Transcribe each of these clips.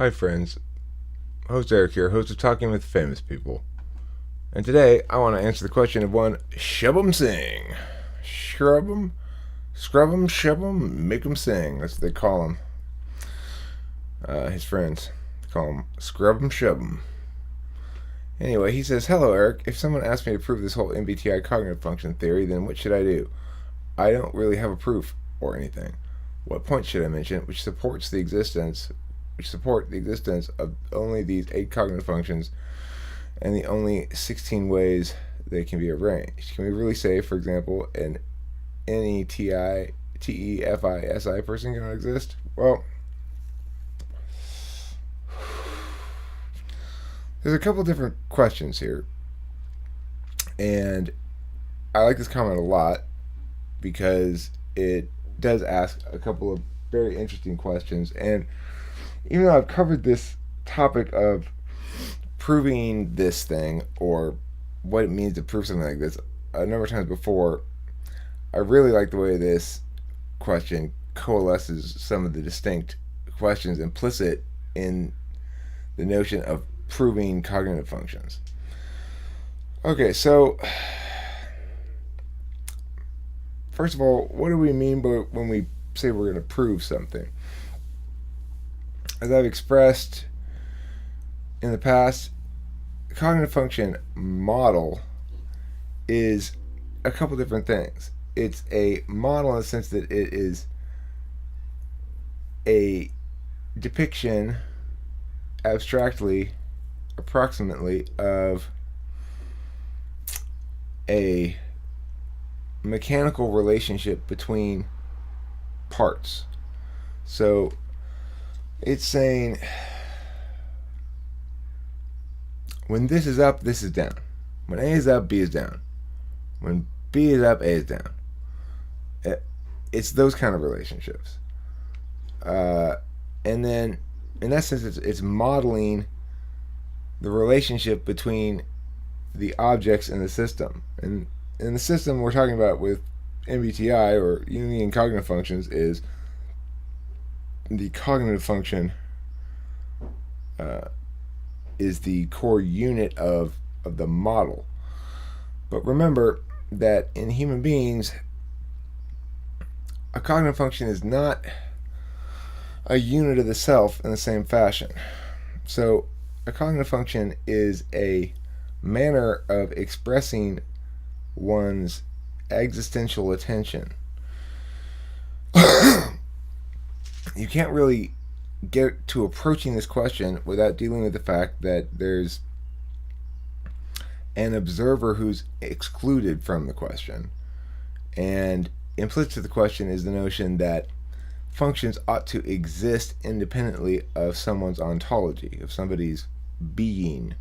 Hi friends, host Eric here, host of Talking with Famous People. And today I want to answer the question of one Shubbham Singh. Shubbham? Scrub 'em, shove 'em, make 'em sing. That's what they call him. His friends call him Scrub 'em, shove 'em. Anyway, he says, "Hello Eric, if someone asked me to prove this whole MBTI cognitive function theory, then what should I do? I don't really have a proof or anything. What points should I mention which support the existence of only these 8 cognitive functions and the only 16 ways they can be arranged? Can we really say, for example, an NeTeFiSi person cannot exist?" Well, there's a couple different questions here, and I like this comment a lot because it does ask a couple of very interesting questions. And even though I've covered this topic of proving this thing or what it means to prove something like this a number of times before, I really like the way this question coalesces some of the distinct questions implicit in the notion of proving cognitive functions. Okay, so first of all, what do we mean by when we say we're going to prove something? As I've expressed in the past, cognitive function model is a couple different things. It's a model in the sense that it is a depiction, abstractly, approximately, of a mechanical relationship between parts. So it's saying when this is up, this is down. When A is up, B is down. When B is up, A is down. It's those kind of relationships. And then, in that sense, it's modeling the relationship between the objects in the system. And in the system we're talking about with MBTI or Jungian cognitive functions is the cognitive function is the core unit of the model. But remember that in human beings, a cognitive function is not a unit of the self in the same fashion. So a cognitive function is a manner of expressing one's existential attention. You can't really get to approaching this question without dealing with the fact that there's an observer who's excluded from the question. And implicit to the question is the notion that functions ought to exist independently of someone's ontology, of somebody's being.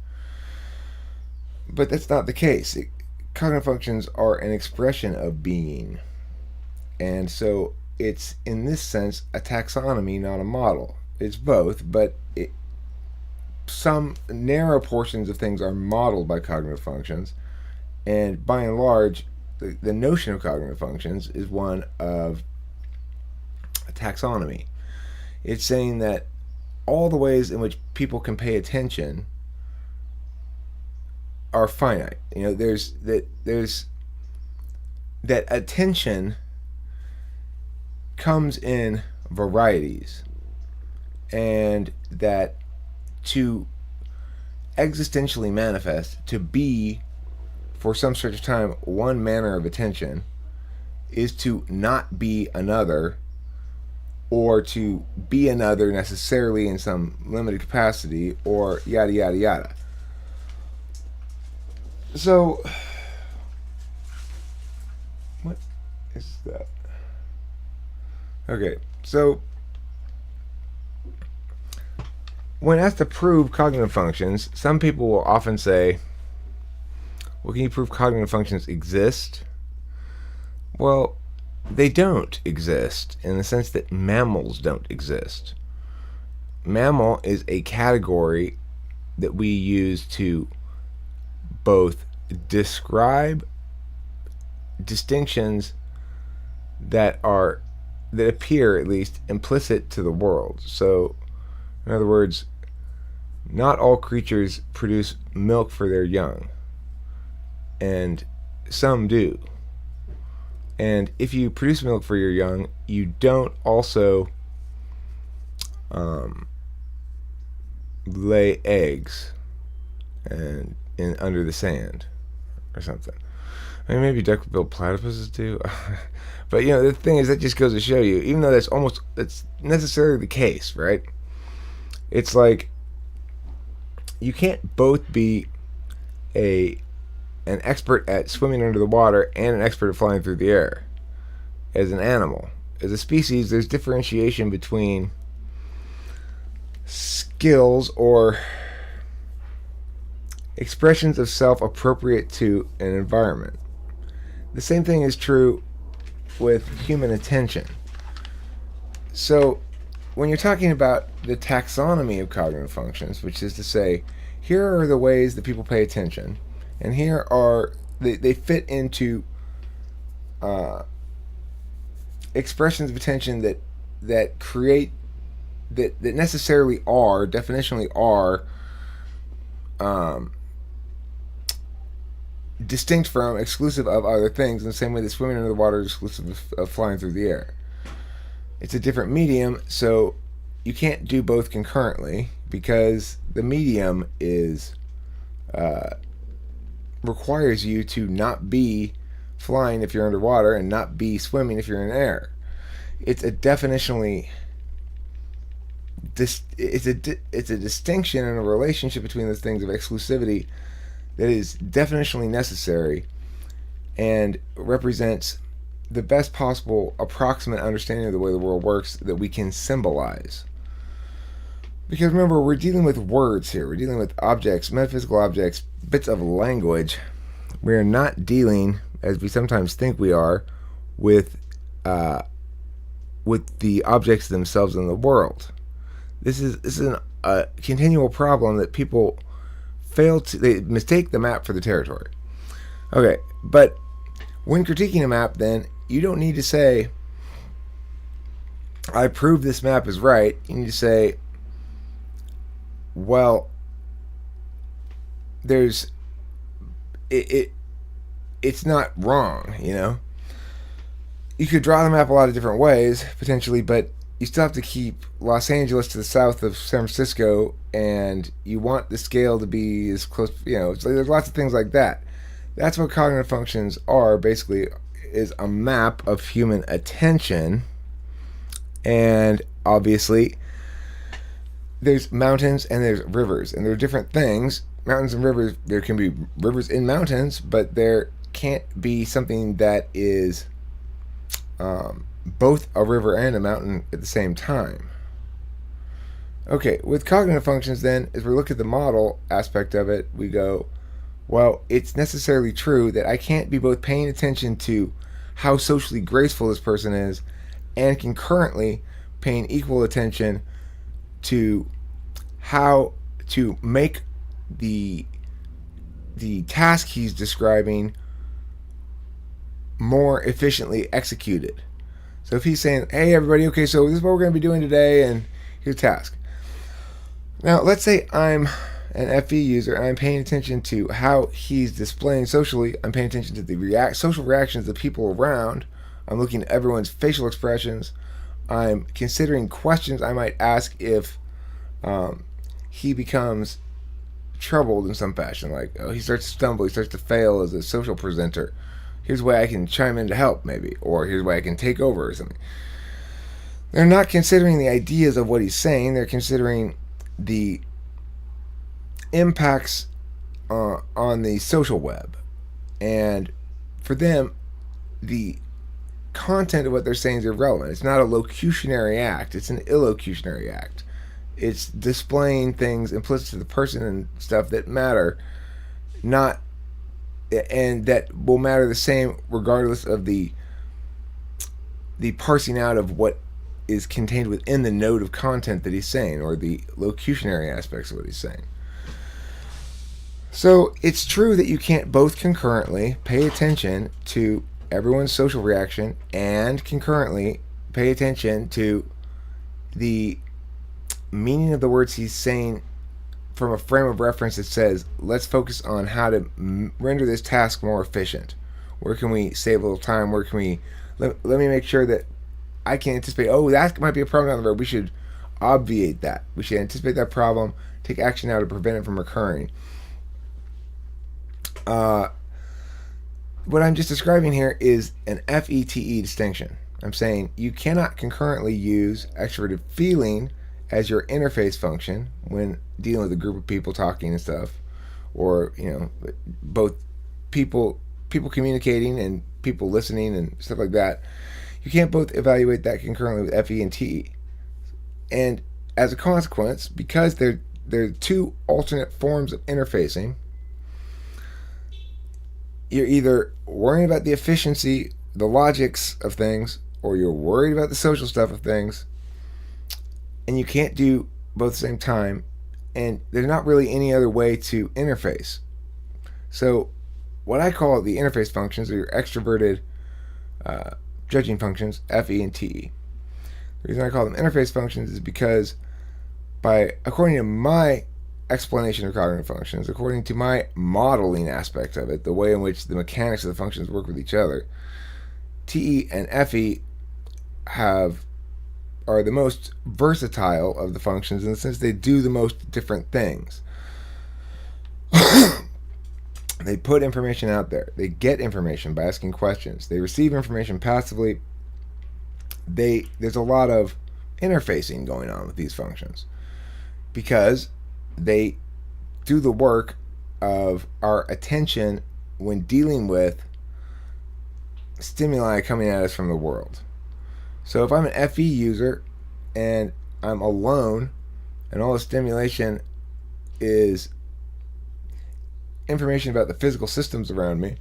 But that's not the case. Cognitive functions are an expression of being. And so it's, in this sense, a taxonomy, not a model. It's both, but some narrow portions of things are modeled by cognitive functions. And by and large, the notion of cognitive functions is one of a taxonomy. It's saying that all the ways in which people can pay attention are finite. You know, there's that attention comes in varieties, and that to existentially manifest, to be for some stretch of time one manner of attention, is to not be another, or to be another necessarily in some limited capacity, or yada yada yada. So, what is that? Okay, so when asked to prove cognitive functions, some people will often say, well, can you prove cognitive functions exist? Well, they don't exist in the sense that mammals don't exist. Mammal is a category that we use to both describe distinctions that appear at least implicit to the world. So In other words, not all creatures produce milk for their young, and some do. And if you produce milk for your young, you don't also lay eggs and under the sand or something. I mean, maybe duck-billed platypuses do. But, the thing is, that just goes to show you, even though that's necessarily the case, right? It's like, you can't both be an expert at swimming under the water and an expert at flying through the air as an animal. As a species, there's differentiation between skills or expressions of self appropriate to an environment. The same thing is true with human attention. So, when you're talking about the taxonomy of cognitive functions, which is to say, here are the ways that people pay attention, and here are they fit into expressions of attention that create that necessarily are definitionally are distinct from, exclusive of other things, in the same way that swimming under the water is exclusive of flying through the air. It's a different medium, so you can't do both concurrently, because the medium is requires you to not be flying if you're underwater and not be swimming if you're in air. It's a definitionally it's a distinction and a relationship between those things of exclusivity that is definitionally necessary and represents the best possible approximate understanding of the way the world works that we can symbolize. Because remember, we're dealing with words here. We're dealing with objects, metaphysical objects, bits of language. We're not dealing, as we sometimes think we are, with the objects themselves in the world. This is a continual problem that people they mistake the map for the territory. Okay, but when critiquing a map, then, you don't need to say, I prove this map is right. You need to say, well, it's not wrong, You could draw the map a lot of different ways, potentially, but you still have to keep Los Angeles to the south of San Francisco, and you want the scale to be as close, so there's lots of things like that. That's what cognitive functions are, basically, is a map of human attention. And obviously, there's mountains and there's rivers, and there are different things. Mountains and rivers, there can be rivers in mountains, but there can't be something that is both a river and a mountain at the same time. Okay, with cognitive functions then, as we look at the model aspect of it, we go, well, it's necessarily true that I can't be both paying attention to how socially graceful this person is and concurrently paying equal attention to how to make the task he's describing more efficiently executed. So if he's saying, hey everybody, okay, so this is what we're going to be doing today, and here's the task. Now, let's say I'm an FE user and I'm paying attention to how he's displaying socially. I'm paying attention to the social reactions of the people around. I'm looking at everyone's facial expressions. I'm considering questions I might ask if he becomes troubled in some fashion, like he starts to stumble, he starts to fail as a social presenter. Here's why I can chime in to help, maybe, or here's why I can take over or something. They're not considering the ideas of what he's saying. They're considering the impacts on the social web. And for them, the content of what they're saying is irrelevant. It's not a locutionary act. It's an illocutionary act. It's displaying things implicit to the person and stuff that matter, and that will matter the same regardless of the parsing out of what is contained within the node of content that he's saying, or the locutionary aspects of what he's saying. So it's true that you can't both concurrently pay attention to everyone's social reaction and concurrently pay attention to the meaning of the words he's saying from a frame of reference that says, let's focus on how to render this task more efficient. Where can we save a little time? Where can we, let me make sure that I can anticipate, oh, that might be a problem down the road. We should obviate that. We should anticipate that problem, take action now to prevent it from occurring. What I'm just describing here is an FETE distinction. I'm saying you cannot concurrently use extroverted feeling as your interface function when dealing with a group of people talking and stuff, or both people communicating and people listening and stuff like that. You can't both evaluate that concurrently with FE and TE. And as a consequence, because they're two alternate forms of interfacing, you're either worrying about the efficiency, the logics of things, or you're worried about the social stuff of things, and you can't do both at the same time, and there's not really any other way to interface. So what I call the interface functions are your extroverted judging functions, FE and TE. The reason I call them interface functions is because according to my explanation of cognitive functions, according to my modeling aspect of it, the way in which the mechanics of the functions work with each other, TE and FE are the most versatile of the functions in the sense they do the most different things. They put information out there. They get information by asking questions. They receive information passively. There's a lot of interfacing going on with these functions because they do the work of our attention when dealing with stimuli coming at us from the world. So if I'm an FE user and I'm alone and all the stimulation is information about the physical systems around me,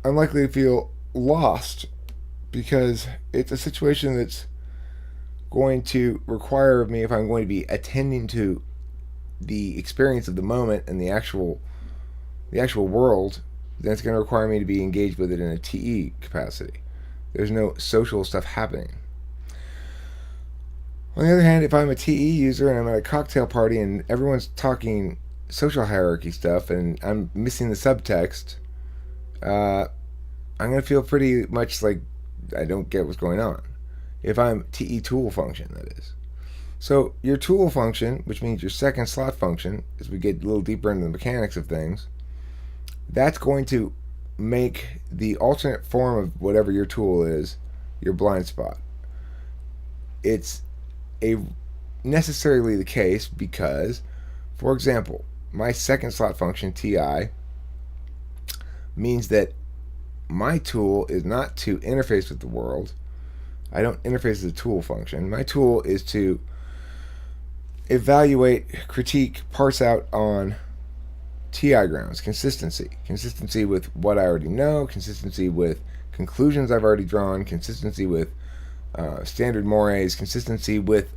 I'm likely to feel lost because it's a situation that's going to require of me, if I'm going to be attending to the experience of the moment and the actual world, then it's going to require me to be engaged with it in a TE capacity. There's no social stuff happening. On the other hand, if I'm a TE user and I'm at a cocktail party and everyone's talking social hierarchy stuff and I'm missing the subtext, I'm going to feel pretty much like I don't get what's going on. If I'm TE tool function, that is. So your tool function, which means your second slot function, as we get a little deeper into the mechanics of things, that's going to make the alternate form of whatever your tool is your blind spot. It's necessarily the case because, for example, my second slot function, TI, means that my tool is not to interface with the world. I don't interface as a tool function. My tool is to evaluate, critique, parse out on TI grounds, consistency with what I already know, consistency with conclusions I've already drawn, consistency with standard mores, consistency with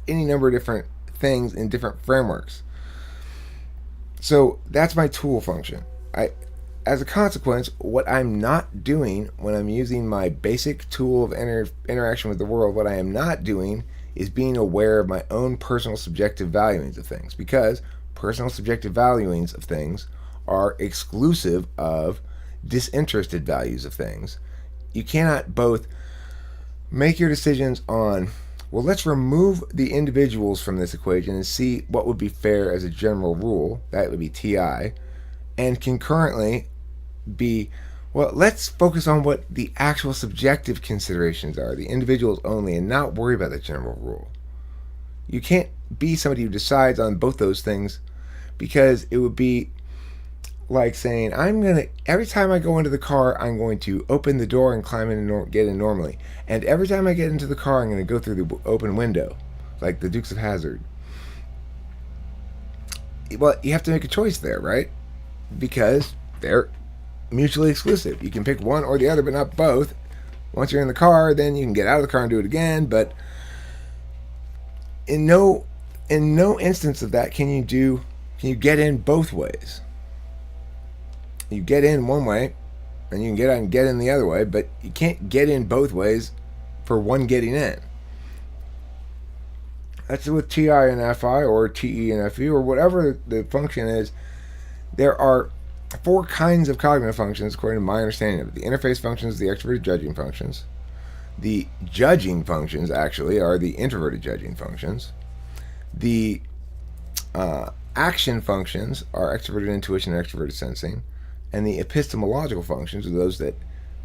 any number of different things in different frameworks. So that's my tool function. As a consequence, what I'm not doing when I'm using my basic tool of interaction with the world, what I am not doing is being aware of my own personal subjective valuings of things, because personal subjective valuings of things are exclusive of disinterested values of things. You cannot both make your decisions on, well, let's remove the individuals from this equation and see what would be fair as a general rule, that would be TI, and concurrently be, well, let's focus on what the actual subjective considerations are, the individuals only, and not worry about the general rule. You can't be somebody who decides on both those things, because it would be like saying, every time I go into the car, I'm going to open the door and climb in and get in normally. And every time I get into the car, I'm going to go through the open window, like the Dukes of Hazzard. Well, you have to make a choice there, right? Because they're mutually exclusive. You can pick one or the other, but not both. Once you're in the car, then you can get out of the car and do it again. But in no instance of that can you get in both ways. You get in one way, and you can get out and get in the other way, but you can't get in both ways for one getting in. That's with TI and FI or TE and FE or whatever the function is. There are four kinds of cognitive functions according to my understanding of it. The interface functions, the extroverted judging functions. The judging functions, actually, are the introverted judging functions. The action functions are extroverted intuition and extroverted sensing. And the epistemological functions, or those that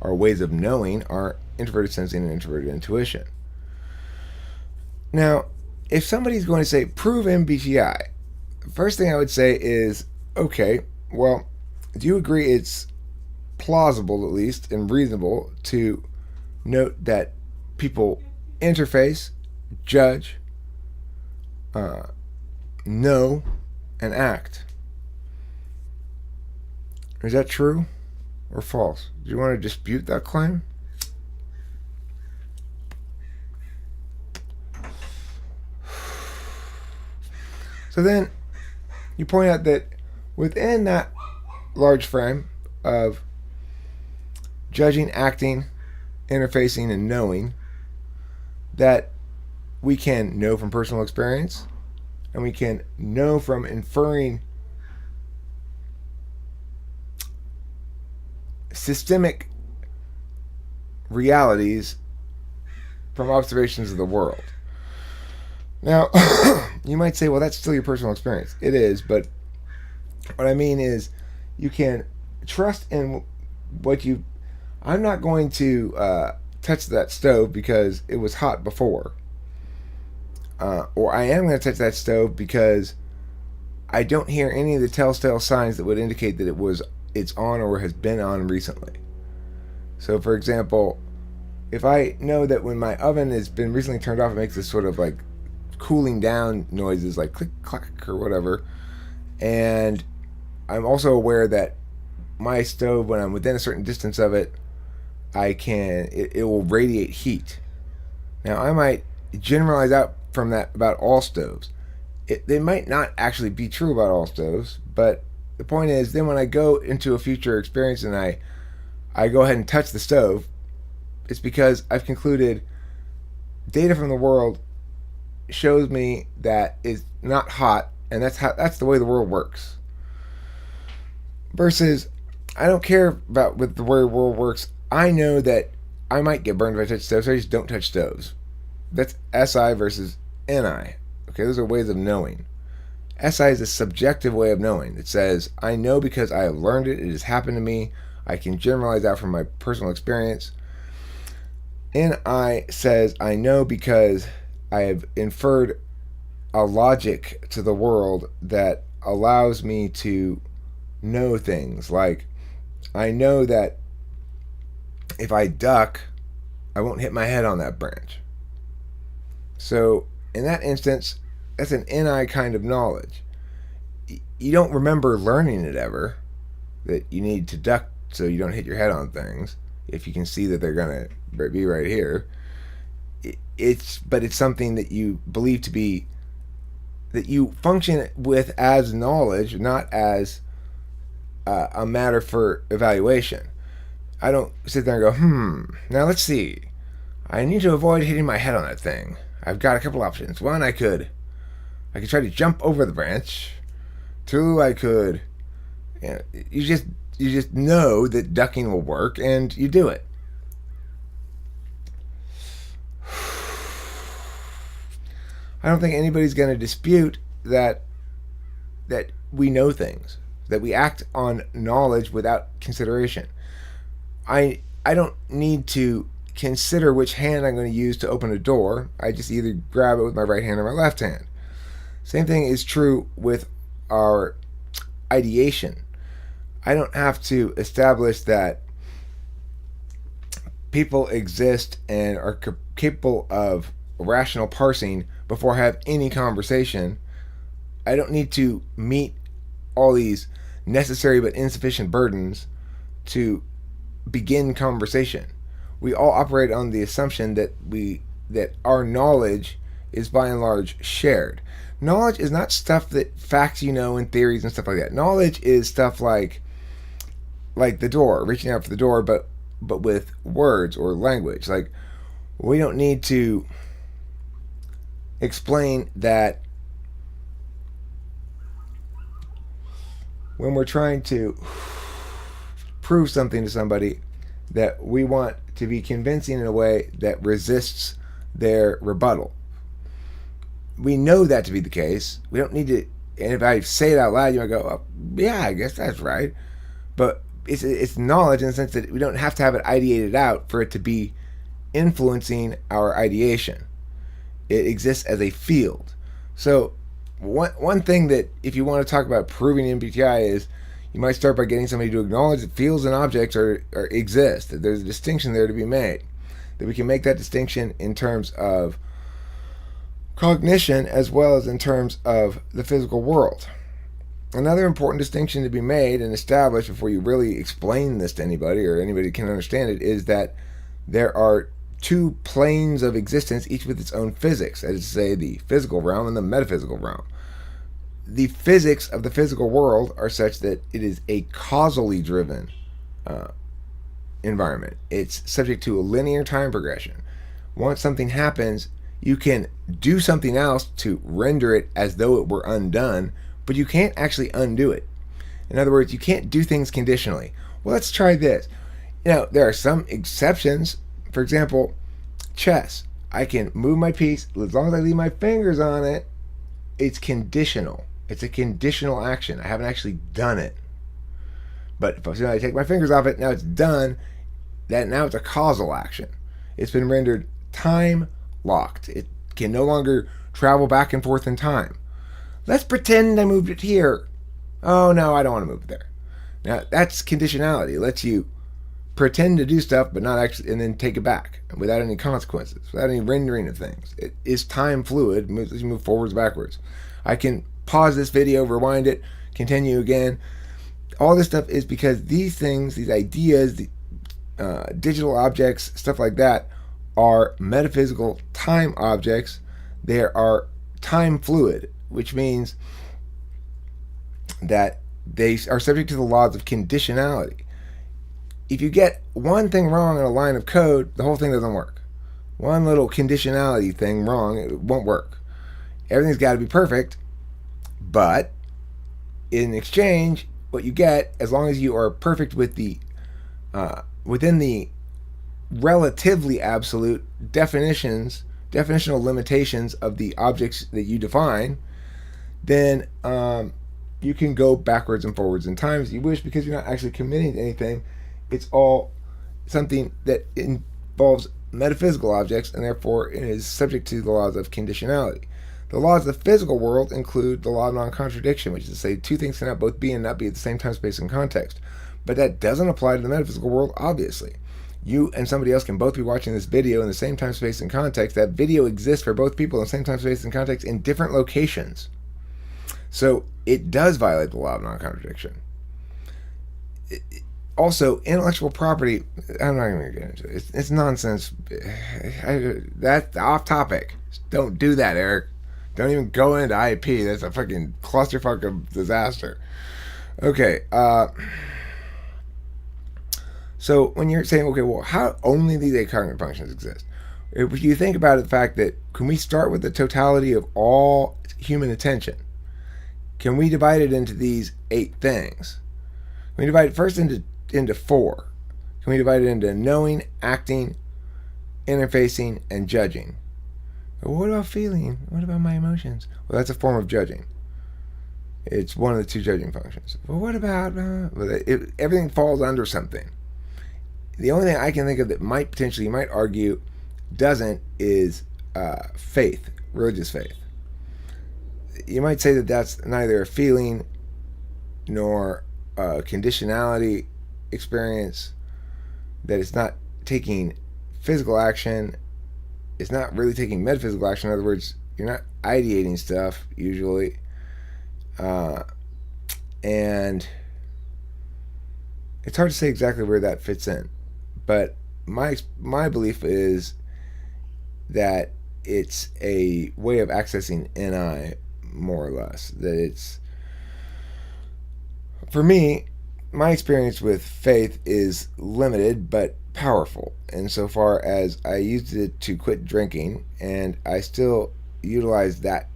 are ways of knowing, are introverted sensing and introverted intuition. Now, if somebody's going to say, prove MBTI, the first thing I would say is, okay, well, do you agree it's plausible, at least, and reasonable to note that people interface, judge, know, and act? Is that true or false? Do you want to dispute that claim? So then you point out that within that large frame of judging, acting, interfacing, and knowing, that we can know from personal experience and we can know from inferring systemic realities from observations of the world. Now, you might say, well, that's still your personal experience. It is, but what I mean is you can trust in what you... I'm not going to touch that stove because it was hot before. Or I am going to touch that stove because I don't hear any of the telltale signs that would indicate that it's on or has been on recently. So, for example, if I know that when my oven has been recently turned off, it makes this sort of like cooling down noises, like click, clack, or whatever, and I'm also aware that my stove, when I'm within a certain distance of it, it will radiate heat. Now, I might generalize out from that about all stoves. They might not actually be true about all stoves, but the point is, then when I go into a future experience and I go ahead and touch the stove, it's because I've concluded data from the world shows me that it's not hot, and that's the way the world works. Versus, I don't care about with the way the world works. I know that I might get burned if I touch stoves, so I just don't touch stoves. That's SI versus NI. Okay, those are ways of knowing. SI is a subjective way of knowing. It says, I know because I have learned it. It has happened to me. I can generalize out from my personal experience. NI says, I know because I have inferred a logic to the world that allows me to know things. Like, I know that if I duck, I won't hit my head on that branch. So, in that instance, that's an NI kind of knowledge. You don't remember learning it ever, that you need to duck so you don't hit your head on things, if you can see that they're going to be right here. But it's something that you believe to be, that you function with as knowledge, not as a matter for evaluation. I don't sit there and go, now let's see. I need to avoid hitting my head on that thing. I've got a couple options. One, I could try to jump over the branch. Two, I could, you just know that ducking will work, and you do it. I don't think anybody's going to dispute that we know things, that we act on knowledge without consideration. I don't need to consider which hand I'm going to use to open a door. I just either grab it with my right hand or my left hand. Same thing is true with our ideation. I don't have to establish that people exist and are capable of rational parsing before I have any conversation. I don't need to meet all these necessary but insufficient burdens to begin conversation. We all operate on the assumption that our knowledge is by and large shared. Knowledge is not stuff that facts and theories and stuff like that. Knowledge is stuff like the door, reaching out for the door, but with words or language. Like, we don't need to explain that when we're trying to prove something to somebody, that we want to be convincing in a way that resists their rebuttal. We know that to be the case. We don't need to, and if I say it out loud, you might go, oh, yeah, I guess that's right. But it's knowledge in the sense that we don't have to have it ideated out for it to be influencing our ideation. It exists as a field. So one thing that, if you want to talk about proving MBTI, is you might start by getting somebody to acknowledge that fields and objects exist, that there's a distinction there to be made, that we can make that distinction in terms of cognition as well as in terms of the physical world. Another important distinction to be made and established before you really explain this to anybody, or anybody can understand it, is that there are two planes of existence, each with its own physics, that is to say, the physical realm and the metaphysical realm. The physics of the physical world are such that it is a causally driven environment. It's subject to a linear time progression. Once something happens, you can do something else to render it as though it were undone, but you can't actually undo it. In other words, you can't do things conditionally. Well, let's try this. There are some exceptions. For example, chess. I can move my piece as long as I leave my fingers on it. It's conditional. It's a conditional action. I haven't actually done it. But if I take my fingers off it, now it's done. Now it's a causal action. It's been rendered time locked. It can no longer travel back and forth in time. Let's pretend I moved it here. Oh, no, I don't want to move it there. Now, that's conditionality. It lets you pretend to do stuff, but not actually, and then take it back without any consequences, without any rendering of things. It is time fluid. You move forwards, backwards. I can pause this video, rewind it, continue again. All this stuff is because these things, these ideas, digital objects, stuff like that, are metaphysical time objects. They are time fluid, which means that they are subject to the laws of conditionality. If you get one thing wrong in a line of code, the whole thing doesn't work. One little conditionality thing wrong, it won't work. Everything's got to be perfect, but in exchange, what you get, as long as you are perfect with the within the relatively absolute definitional limitations of the objects that you define, then you can go backwards and forwards in time as you wish, because you're not actually committing to anything. It's all something that involves metaphysical objects, and therefore it is subject to the laws of conditionality. The laws of the physical world include the law of non-contradiction, which is to say two things cannot both be and not be at the same time, space, and context. But that doesn't apply to the metaphysical world, obviously. You and somebody else can both be watching this video in the same time, space, and context. That video exists for both people in the same time, space, and context in different locations. So it does violate the law of non-contradiction. Also, intellectual property, I'm not even going to get into it. It's nonsense. That's off topic. Don't do that, Eric. Don't even go into IP. That's a fucking clusterfuck of disaster. Okay, so when you're saying, okay, well, how only these 8 cognitive functions exist? If you think about it, the fact that, can we start with the totality of all human attention? Can we divide it into these 8 things? Can we divide it first into 4? Can we divide it into knowing, acting, interfacing, and judging? But what about feeling? What about my emotions? Well, that's a form of judging. It's one of the 2 judging functions. Well, what about... everything falls under something. The only thing I can think of that might potentially, you might argue, doesn't, is faith, religious faith. You might say that that's neither a feeling nor a conditionality experience, that it's not taking physical action, it's not really taking metaphysical action. In other words, you're not ideating stuff usually, and it's hard to say exactly where that fits in. But my belief is that it's a way of accessing NI, more or less. That it's, for me, my experience with faith is limited but powerful insofar as I used it to quit drinking, and I still utilize that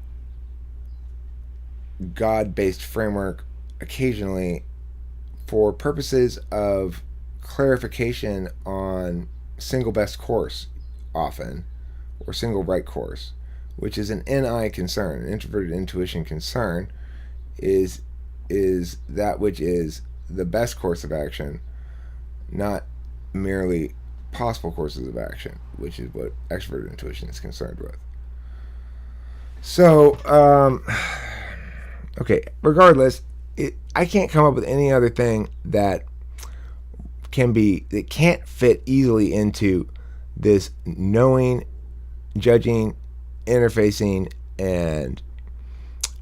God-based framework occasionally for purposes of clarification on single best course, often, or single right course, which is an NI concern, an introverted intuition concern, is that which is the best course of action, not merely possible courses of action, which is what extroverted intuition is concerned with. So, okay, regardless, I can't come up with any other thing that can't fit easily into this knowing, judging, interfacing, and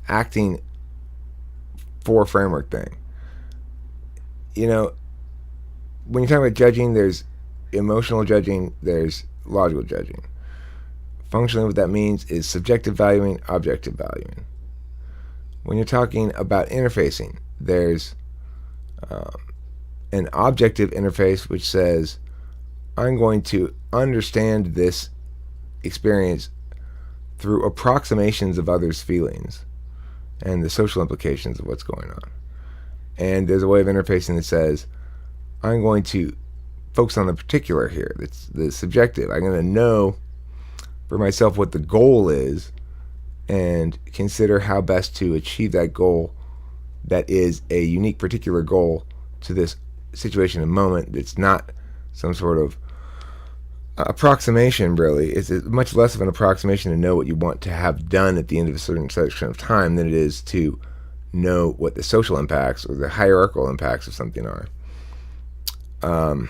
acting for framework thing. You know, when you're talking about judging, there's emotional judging, there's logical judging. Functionally, what that means is subjective valuing, objective valuing. When you're talking about interfacing, there's an objective interface which says, I'm going to understand this experience through approximations of others' feelings and the social implications of what's going on. And there's a way of interfacing that says, I'm going to focus on the particular here. That's the subjective. I'm going to know for myself what the goal is and consider how best to achieve that goal that is a unique particular goal to this situation and moment. That's not some sort of approximation, really. It's much less of an approximation to know what you want to have done at the end of a certain section of time than it is to know what the social impacts or the hierarchical impacts of something are. I'm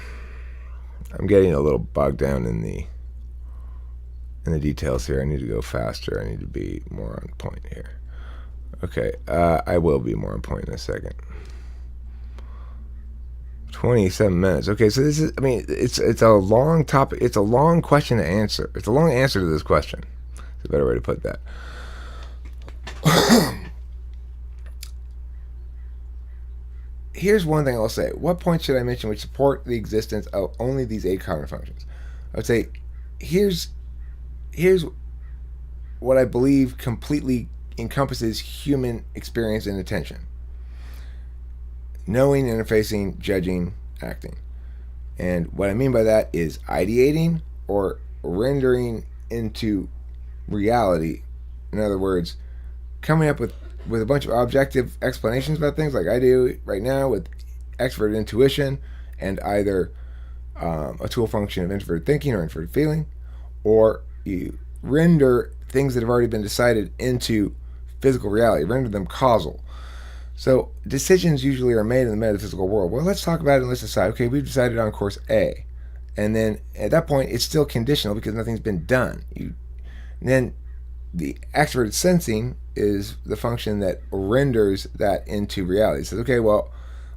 getting a little bogged down in the details here. I need to go faster. I need to be more on point here. Okay, I will be more on point in a second. 27 minutes. Okay, so this is, I mean, it's a long topic. It's a long question to answer. It's a long answer to this question. It's a better way to put that. Here's one thing I'll say. What points should I mention which support the existence of only these 8 cognitive functions? I would say, here's what I believe completely encompasses human experience and attention. Knowing, interfacing, judging, acting. And what I mean by that is ideating or rendering into reality. In other words, coming up with a bunch of objective explanations about things like I do right now with extroverted intuition and either a tool function of introverted thinking or introverted feeling, or you render things that have already been decided into physical reality, render them causal. So decisions usually are made in the metaphysical world. Well, let's talk about it and let's decide, okay, we've decided on course A. And then at that point, it's still conditional because nothing's been done. Then the extroverted sensing is the function that renders that into reality. It says, okay, well,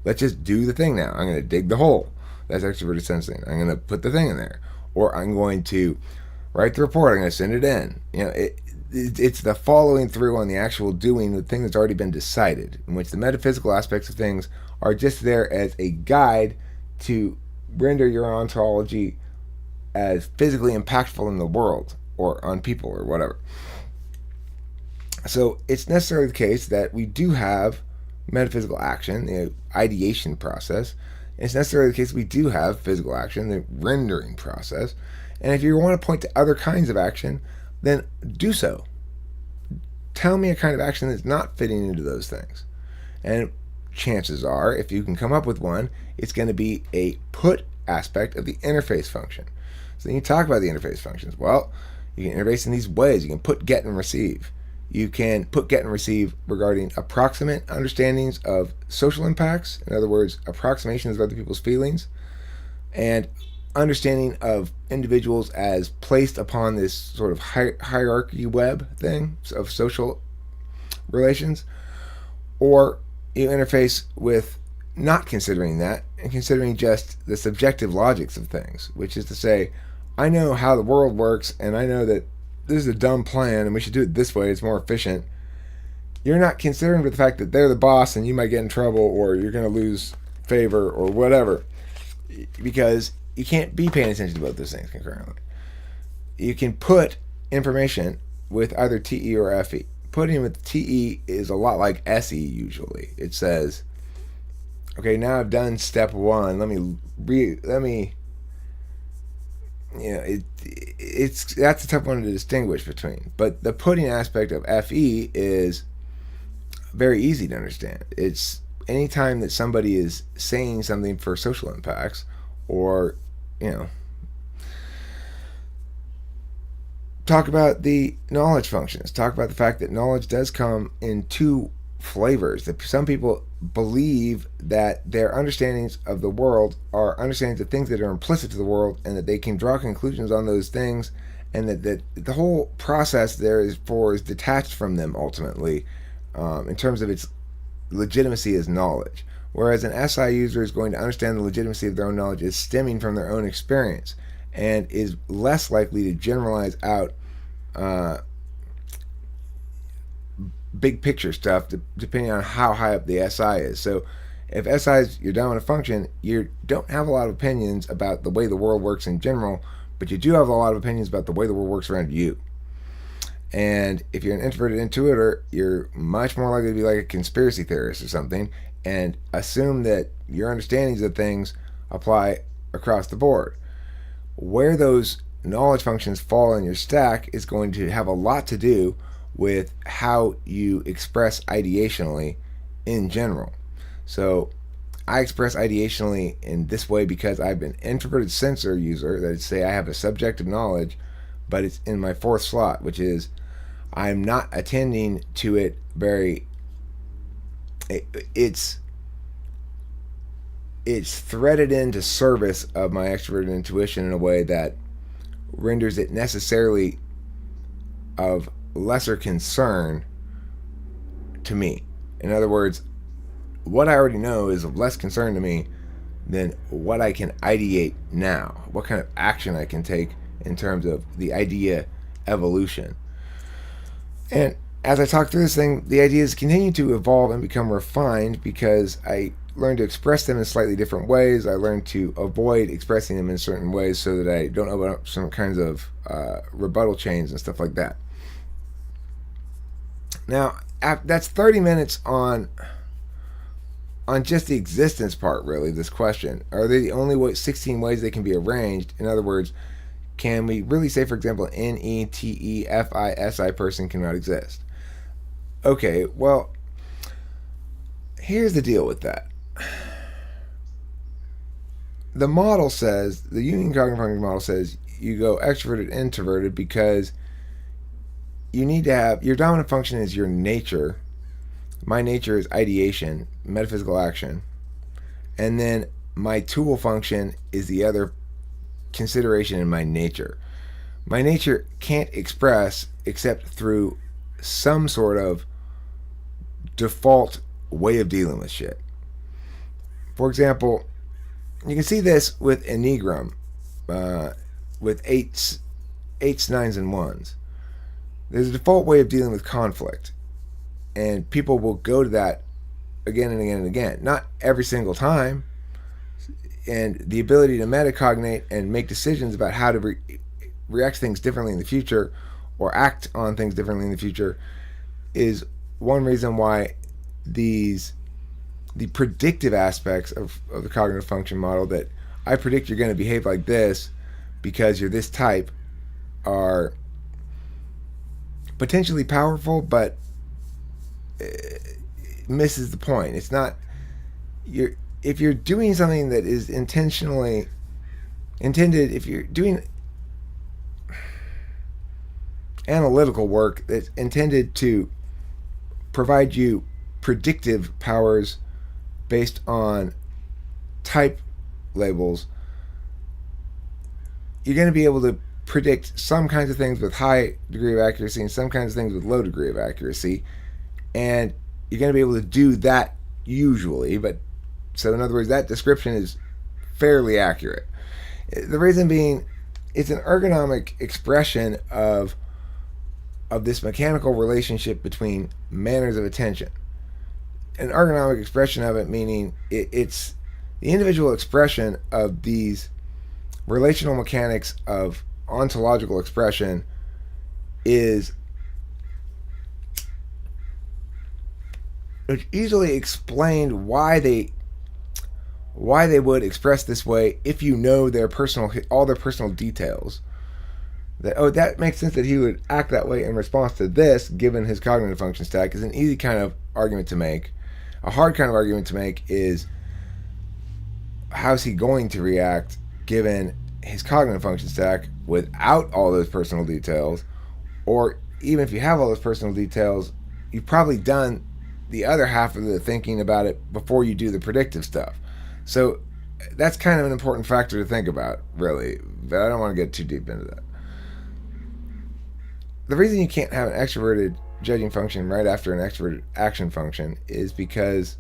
let's just do the thing now. I'm going to dig the hole. That's extroverted sensing. I'm going to put the thing in there. Or I'm going to write the report. I'm going to send it in. You know, it's the following through on the actual doing the thing that's already been decided, in which the metaphysical aspects of things are just there as a guide to render your ontology as physically impactful in the world or on people or whatever. So it's necessarily the case that we do have metaphysical action, the ideation process. And it's necessarily the case we do have physical action, the rendering process. And if you want to point to other kinds of action, then do so. Tell me a kind of action that's not fitting into those things. And chances are, if you can come up with one, it's going to be a put aspect of the interface function. So then you talk about the interface functions. Well, you can interface in these ways. You can put, get, and receive. You can put, get, and receive regarding approximate understandings of social impacts. In other words, approximations of other people's feelings. And understanding of individuals as placed upon this sort of hierarchy web thing of social relations. Or you interface with not considering that and considering just the subjective logics of things, which is to say, I know how the world works and I know that this is a dumb plan and we should do it this way, it's more efficient. You're not considering the fact that they're the boss and you might get in trouble or you're going to lose favor or whatever, because you can't be paying attention to both those things concurrently. You can put information with either TE or FE. Pudding with TE is a lot like SE usually. It says, okay, now I've done step one. Let me that's a tough one to distinguish between. But the pudding aspect of FE is very easy to understand. It's anytime that somebody is saying something for social impacts, or talk about the knowledge functions. Talk about the fact that knowledge does come in two flavors. That some people believe that their understandings of the world are understandings of things that are implicit to the world, and that they can draw conclusions on those things, and that the whole process there is detached from them ultimately, in terms of its legitimacy as knowledge. Whereas an SI user is going to understand the legitimacy of their own knowledge as stemming from their own experience, and is less likely to generalize out big picture stuff depending on how high up the SI is. So if SI is your dominant function, you don't have a lot of opinions about the way the world works in general, but you do have a lot of opinions about the way the world works around you. And if you're an introverted intuitor, you're much more likely to be like a conspiracy theorist or something, and assume that your understandings of things apply across the board. Where those knowledge functions fall in your stack is going to have a lot to do with how you express ideationally in general. So I express ideationally in this way because I've been introverted sensor user, that is, say I have a subjective knowledge, but it's in my fourth slot, which is I'm not attending to it very. It's threaded into service of my extroverted intuition in a way that renders it necessarily of lesser concern to me. In other words, what I already know is of less concern to me than what I can ideate now, what kind of action I can take in terms of the idea evolution. And as I talk through this thing, the ideas continue to evolve and become refined because I learn to express them in slightly different ways. I learn to avoid expressing them in certain ways so that I don't open up some kinds of rebuttal chains and stuff like that. Now, that's 30 minutes on just the existence part, really, this question. Are they the only 16 ways they can be arranged? In other words, can we really say, for example, NeTeFiSi person cannot exist? Okay, well, here's the deal with that. The model says, the Jungian cognitive function model says, you go extroverted, introverted because you need to have, your dominant function is your nature. My nature is ideation, metaphysical action. And then my tool function is the other consideration in my nature. My nature can't express except through some sort of default way of dealing with shit. For example, you can see this with Enneagram, with eights, nines, and ones. There's a default way of dealing with conflict, and people will go to that again and again and again. Not every single time. And the ability to metacognate and make decisions about how to react to things differently in the future, or act on things differently in the future, is one reason why the predictive aspects of the cognitive function model, that I predict you're going to behave like this because you're this type, are potentially powerful, but misses the point. It's not, if you're doing something that is intentionally intended, if you're doing analytical work that's intended to provide you predictive powers based on type labels, you're going to be able to predict some kinds of things with high degree of accuracy and some kinds of things with low degree of accuracy, and you're going to be able to do that usually. But so in other words, that description is fairly accurate. The reason being, it's an ergonomic expression of this mechanical relationship between manners of attention. An ergonomic expression of it, meaning it's the individual expression of these relational mechanics of ontological expression is it's easily explained why they would express this way if you know all their personal details. That makes sense that he would act that way in response to this, given his cognitive function stack, is an easy kind of argument to make. A hard kind of argument to make is, how's he going to react given his cognitive function stack without all those personal details? Or even if you have all those personal details, you've probably done the other half of the thinking about it before you do the predictive stuff. So that's kind of an important factor to think about, really. But I don't want to get too deep into that. The reason you can't have an extroverted judging function right after an extroverted action function is because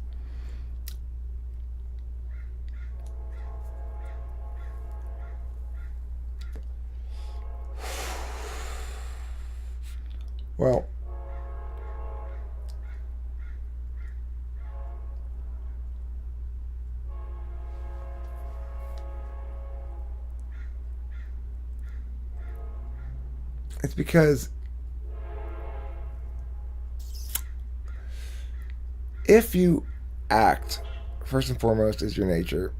it's because if you act first and foremost as your nature,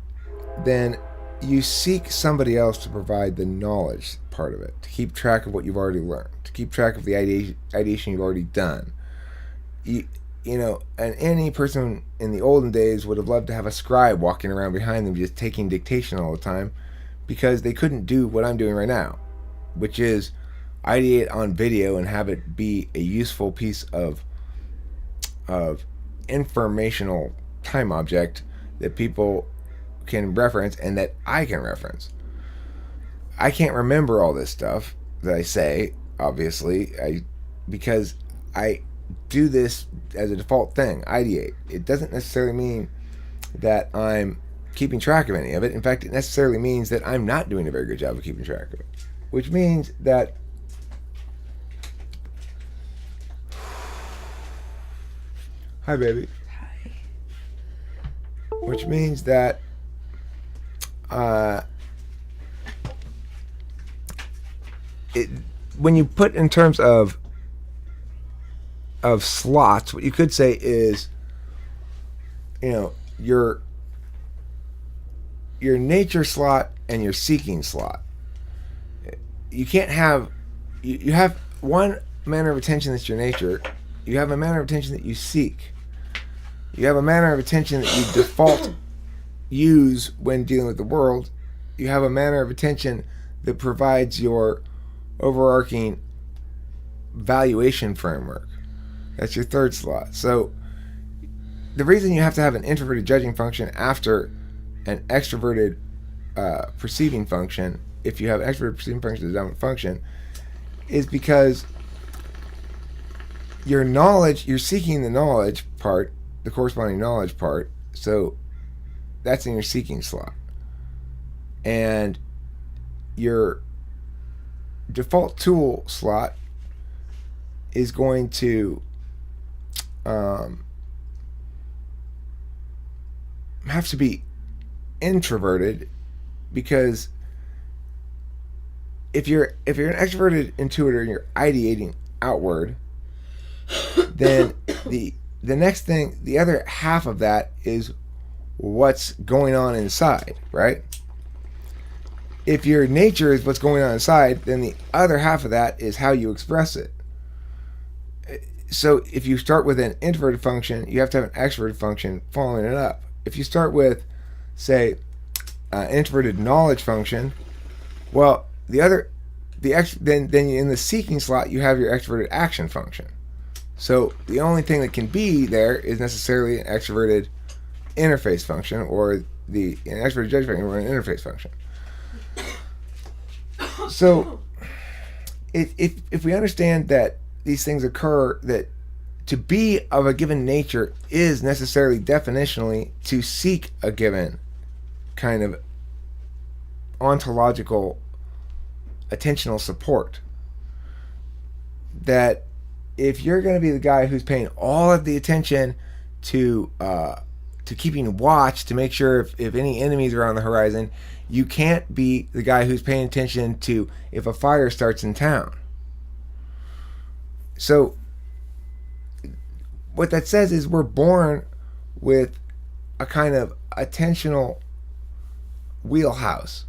then you seek somebody else to provide the knowledge part of it, to keep track of what you've already learned, to keep track of the ideation you've already done. You know, and any person in the olden days would have loved to have a scribe walking around behind them just taking dictation all the time, because they couldn't do what I'm doing right now, which is ideate on video and have it be a useful piece of informational time object that people can reference and that I can reference. I can't remember all this stuff that I say, obviously, because I do this as a default thing, ideate. It doesn't necessarily mean that I'm keeping track of any of it. In fact, it necessarily means that I'm not doing a very good job of keeping track of it, which means that hi, baby. Hi. Which means that when you put in terms of slots, what you could say is, you know, your nature slot and your seeking slot. You can't have you have one manner of attention that's your nature. You have a manner of attention that you seek. You have a manner of attention that you default use when dealing with the world. You have a manner of attention that provides your overarching valuation framework. That's your third slot. So the reason you have to have an introverted judging function after an extroverted perceiving function, if you have an extroverted perceiving function as a dominant function, is because your knowledge, you're seeking the knowledge part, the corresponding knowledge part, so that's in your seeking slot. And your default tool slot is going to have to be introverted, because if you're an extroverted intuitor and you're ideating outward, then the next thing, the other half of that is what's going on inside, right? If your nature is what's going on inside, then the other half of that is how you express it. So if you start with an introverted function, you have to have an extroverted function following it up. If you start with, say, an introverted knowledge function, well, then in the seeking slot you have your extroverted action function. So the only thing that can be there is necessarily an extroverted interface function, or an extroverted judging function, or an interface function. So if we understand that these things occur, that to be of a given nature is necessarily definitionally to seek a given kind of ontological attentional support, that if you're going to be the guy who's paying all of the attention to keeping watch to make sure if any enemies are on the horizon, you can't be the guy who's paying attention to if a fire starts in town. So what that says is we're born with a kind of attentional wheelhouse.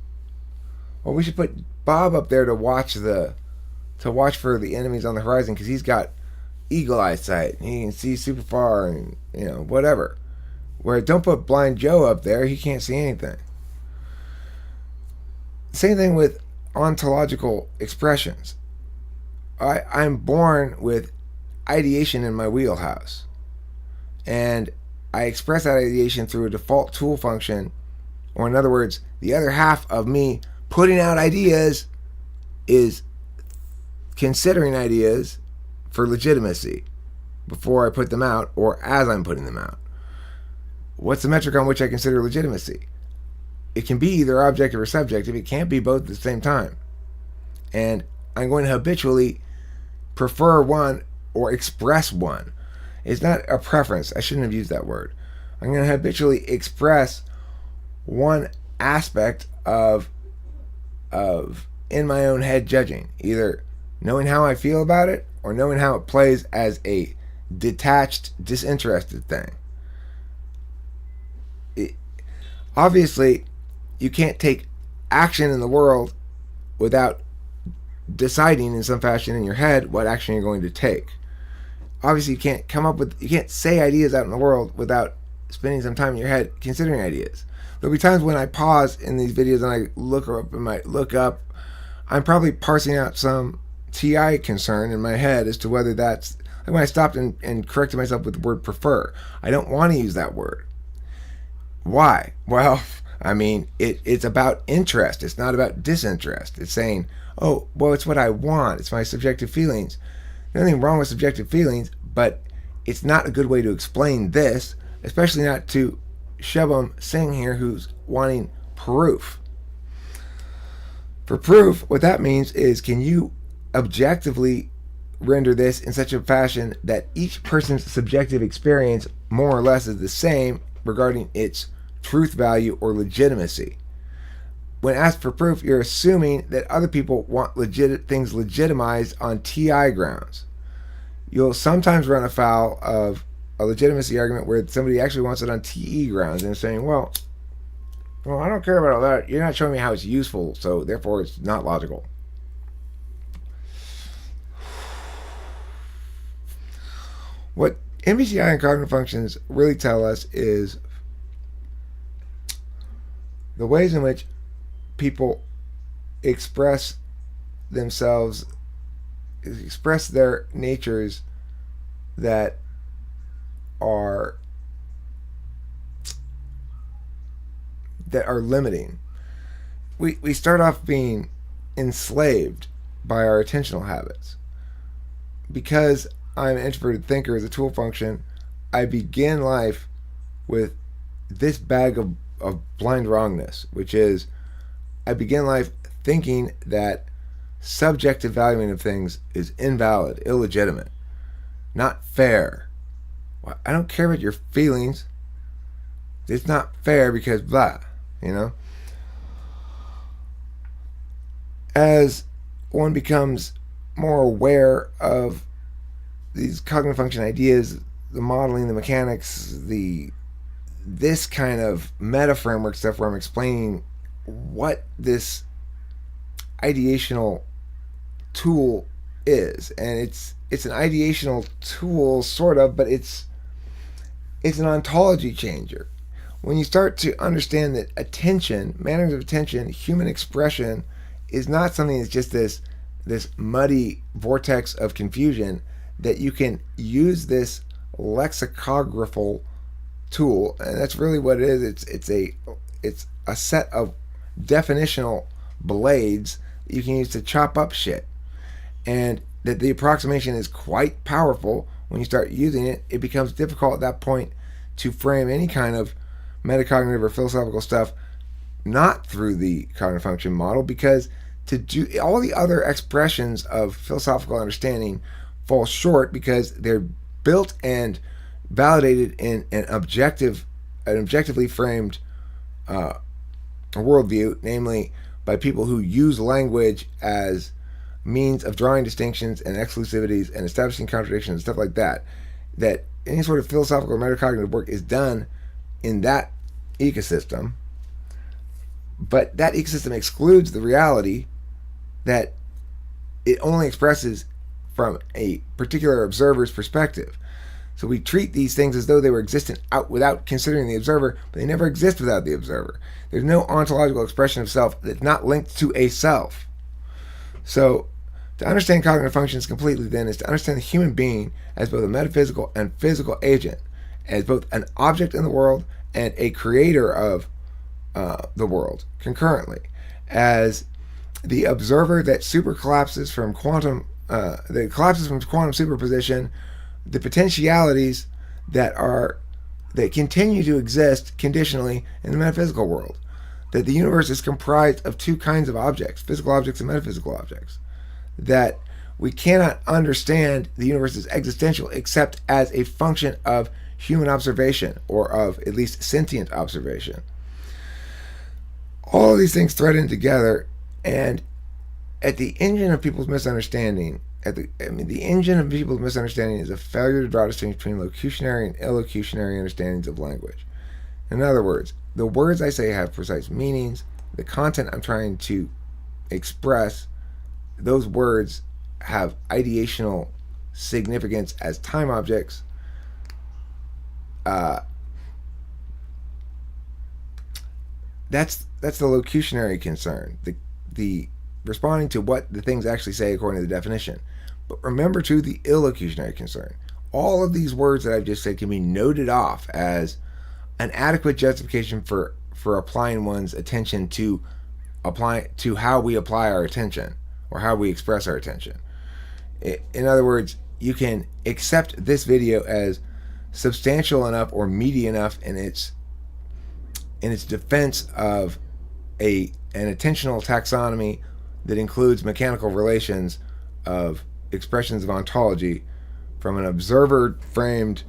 Well, we should put Bob up there to watch for the enemies on the horizon, because he's got eagle eyesight. He can see super far, and whatever. Where don't put blind Joe up there, he can't see anything. Same thing with ontological expressions. I'm born with ideation in my wheelhouse, and I express that ideation through a default tool function, or in other words, the other half of me putting out ideas is considering ideas for legitimacy before I put them out, or as I'm putting them out. What's the metric on which I consider legitimacy? It can be either objective or subjective. It can't be both at the same time. And I'm going to habitually prefer one or express one. It's not a preference. I shouldn't have used that word. I'm going to habitually express one aspect of in my own head judging, either knowing how I feel about it or knowing how it plays as a detached, disinterested thing. Obviously, you can't take action in the world without deciding in some fashion in your head what action you're going to take. Obviously, you can't say ideas out in the world without spending some time in your head considering ideas. There'll be times when I pause in these videos and I look up, I'm probably parsing out some TI concern in my head as to whether that's, like when I stopped and corrected myself with the word prefer. I don't want to use that word. Why? Well, I mean, it's about interest. It's not about disinterest. It's saying, oh, well, it's what I want. It's my subjective feelings. There's nothing wrong with subjective feelings, but it's not a good way to explain this, especially not to Shubbham Singh here, who's wanting proof. For proof, what that means is, can you objectively render this in such a fashion that each person's subjective experience more or less is the same regarding its truth value or legitimacy? When asked for proof, you're assuming that other people want things legitimized on TI grounds. You'll sometimes run afoul of a legitimacy argument where somebody actually wants it on TE grounds and saying, well, I don't care about all that. You're not showing me how it's useful, so therefore it's not logical. What MBTI and cognitive functions really tell us is the ways in which people express themselves, express their natures that are limiting. We start off being enslaved by our attentional habits. Because I'm an introverted thinker as a tool function, I begin life with this bag of blind wrongness, which is I begin life thinking that subjective valuing of things is invalid, illegitimate, not fair. Well, I don't care about your feelings. It's not fair because blah, As one becomes more aware of these cognitive function ideas, the modeling, the mechanics, this kind of meta framework stuff where I'm explaining what this ideational tool is, and it's an ideational tool sort of, but it's an ontology changer. When you start to understand that attention, manners of attention, human expression is not something that's just this muddy vortex of confusion, that you can use this lexicographical tool, and that's really what it is. It's a set of definitional blades that you can use to chop up shit, and that the approximation is quite powerful. When you start using it, it becomes difficult at that point to frame any kind of metacognitive or philosophical stuff not through the cognitive function model, because to do all the other expressions of philosophical understanding fall short because they're built and validated in an objectively framed worldview, namely by people who use language as means of drawing distinctions and exclusivities and establishing contradictions and stuff like that. that any sort of philosophical or metacognitive work is done in that ecosystem, but that ecosystem excludes the reality that it only expresses from a particular observer's perspective. So we treat these things as though they were existent out without considering the observer, but they never exist without the observer. There's no ontological expression of self that's not linked to a self. So to understand cognitive functions completely then is to understand the human being as both a metaphysical and physical agent, as both an object in the world and a creator of the world concurrently, as the observer that collapses from quantum superposition, the potentialities that continue to exist conditionally in the metaphysical world. That the universe is comprised of two kinds of objects, physical objects and metaphysical objects. That we cannot understand the universe as existential except as a function of human observation, or of at least sentient observation. All of these things thread in together, and at the engine of people's misunderstanding, the engine of people's misunderstanding is a failure to draw a distinction between locutionary and illocutionary understandings of language. In other words, the words I say have precise meanings. The content I'm trying to express, those words have ideational significance as time objects. That's the locutionary concern. The responding to what the things actually say according to the definition. But remember too the illocutionary concern. All of these words that I've just said can be noted off as an adequate justification for applying one's attention to how we apply our attention, or how we express our attention. In other words, you can accept this video as substantial enough or meaty enough in its defense of an attentional taxonomy that includes mechanical relations of expressions of ontology from an observer-framed,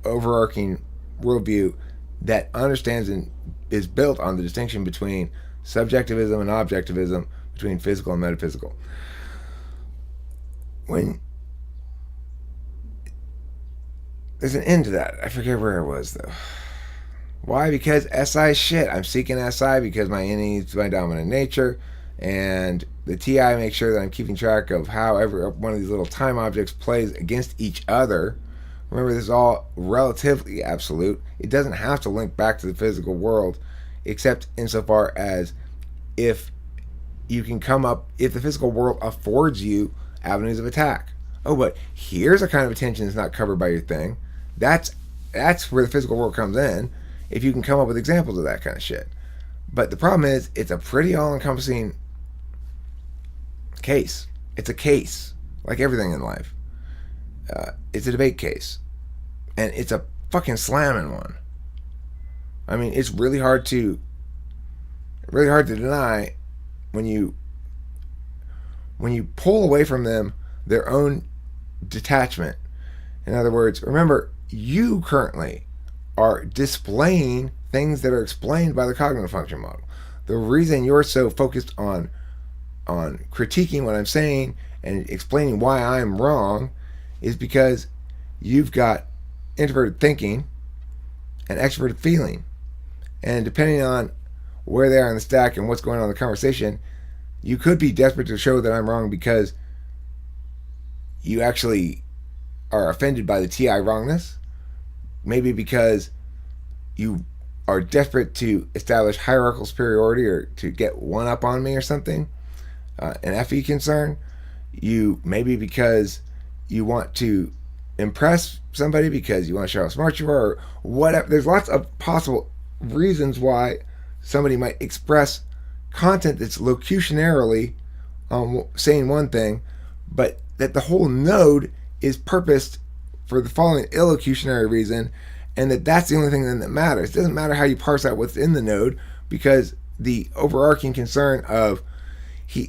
overarching worldview that understands and is built on the distinction between subjectivism and objectivism, between physical and metaphysical. When there's an end to that. I forget where it was, though. Why? Because SI is shit. I'm seeking SI because my NE is my dominant nature, and the TI makes sure that I'm keeping track of how every one of these little time objects plays against each other. Remember, this is all relatively absolute. It doesn't have to link back to the physical world, except insofar as if the physical world affords you avenues of attack. Oh, but here's a kind of attention that's not covered by your thing. That's where the physical world comes in, if you can come up with examples of that kind of shit. But the problem is, it's a pretty all-encompassing case. It's a case, like everything in life. It's a debate case. And it's a fucking slamming one. I mean, it's really hard to deny when you pull away from them their own detachment. In other words, remember, you currently are displaying things that are explained by the cognitive function model. The reason you're so focused on critiquing what I'm saying and explaining why I'm wrong is because you've got introverted thinking and extroverted feeling. And depending on where they are in the stack and what's going on in the conversation, you could be desperate to show that I'm wrong because you actually are offended by the TI wrongness. Maybe because you are desperate to establish hierarchical superiority or to get one up on me or something. An FE concern. Maybe because you want to impress somebody, because you want to show how smart you are, or whatever. There's lots of possible reasons why somebody might express content that's locutionarily saying one thing, but that the whole node is purposed for the following illocutionary reason, and that's the only thing that matters. It doesn't matter how you parse out what's in the node, because the overarching concern of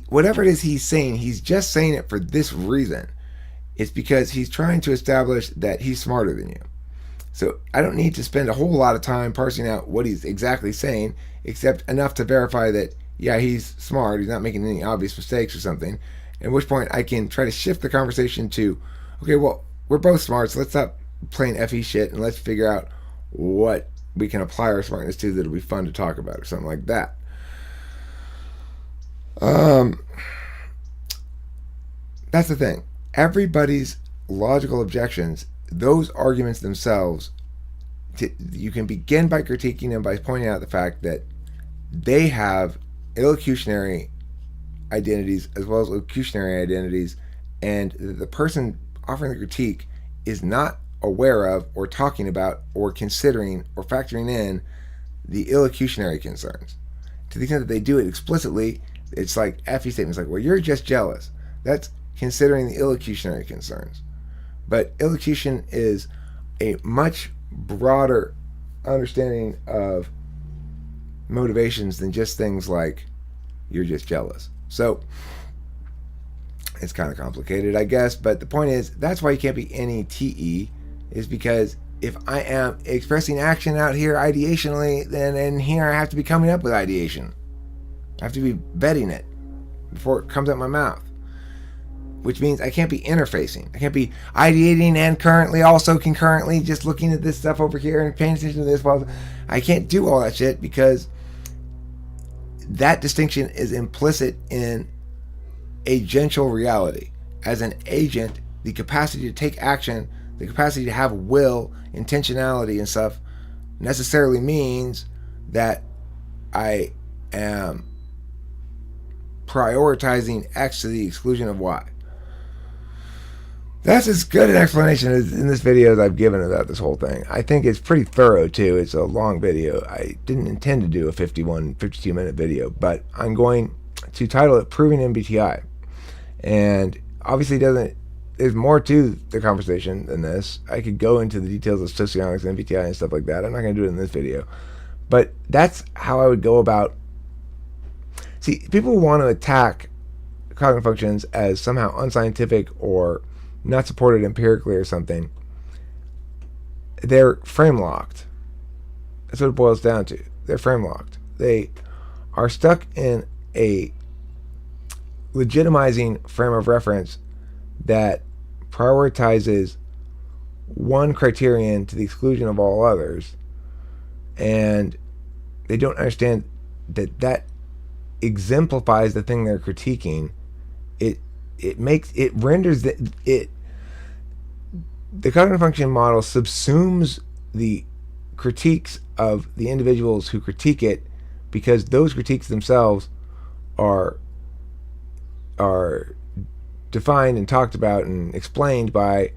whatever it is he's saying, he's just saying it for this reason. It's because he's trying to establish that he's smarter than you. So I don't need to spend a whole lot of time parsing out what he's exactly saying, except enough to verify that, yeah, he's smart, he's not making any obvious mistakes or something, at which point I can try to shift the conversation to, okay, well, we're both smart, so let's stop plain FE shit, and let's figure out what we can apply our smartness to that'll be fun to talk about, or something like that. That's the thing. Everybody's logical objections, those arguments themselves, you can begin by critiquing them by pointing out the fact that they have illocutionary identities as well as locutionary identities, and the person offering the critique is not aware of or talking about or considering or factoring in the illocutionary concerns. To the extent that they do it explicitly, it's like FE statements like, well, you're just jealous. That's considering the illocutionary concerns. But illocution is a much broader understanding of motivations than just things like you're just jealous. So it's kind of complicated, I guess, but the point is that's why you can't be NeTe, is because if I am expressing action out here ideationally, then in here I have to be coming up with ideation. I have to be vetting it before it comes out my mouth, which means I can't be interfacing. I can't be ideating and currently also concurrently just looking at this stuff over here and paying attention to this. While I can't do all that shit because that distinction is implicit in agential reality. As an agent, the capacity to take action, the capacity to have will, intentionality and stuff necessarily means that I am prioritizing X to the exclusion of Y. That's as good an explanation as in this video as I've given about this whole thing. I think it's pretty thorough too. It's a long video. I didn't intend to do a 52 minute video, but I'm going to title it Proving MBTI. And obviously there's more to the conversation than this. I could go into the details of socioeconomics and MBTI and stuff like that. I'm not going to do it in this video. But that's how I would go about. See, people want to attack cognitive functions as somehow unscientific or not supported empirically or something. They're frame locked. That's what it boils down to. They're frame locked. They are stuck in a legitimizing frame of reference that prioritizes one criterion to the exclusion of all others, and they don't understand that that exemplifies the thing they're critiquing. It renders the cognitive function model subsumes the critiques of the individuals who critique it, because those critiques themselves are defined and talked about and explained by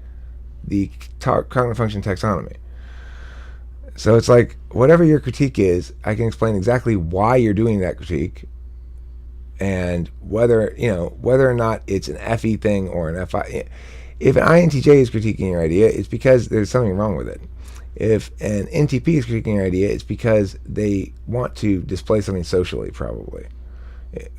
the cognitive function taxonomy. So it's like, whatever your critique is, I can explain exactly why you're doing that critique, and whether or not it's an FE thing or an FI. If an INTJ is critiquing your idea, it's because there's something wrong with it. If an NTP is critiquing your idea, it's because they want to display something socially, probably.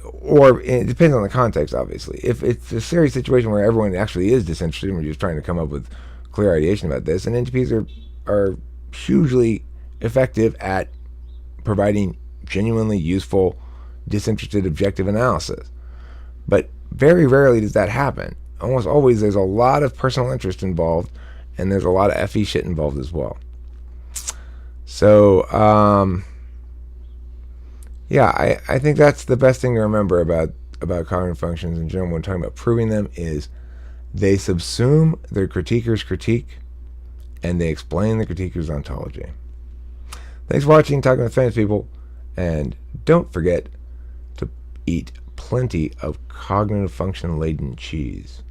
Or it depends on the context, obviously. If it's a serious situation where everyone actually is disinterested and we're just trying to come up with clear ideation about this, and NTPs are hugely effective at providing genuinely useful, disinterested, objective analysis. But very rarely does that happen. Almost always there's a lot of personal interest involved, and there's a lot of FE shit involved as well. So, yeah, I think that's the best thing to remember about cognitive functions in general when talking about proving them, is they subsume their critiquer's critique, and they explain the critiquer's ontology. Thanks for watching Talking with Famous People, and don't forget to eat plenty of cognitive function laden cheese.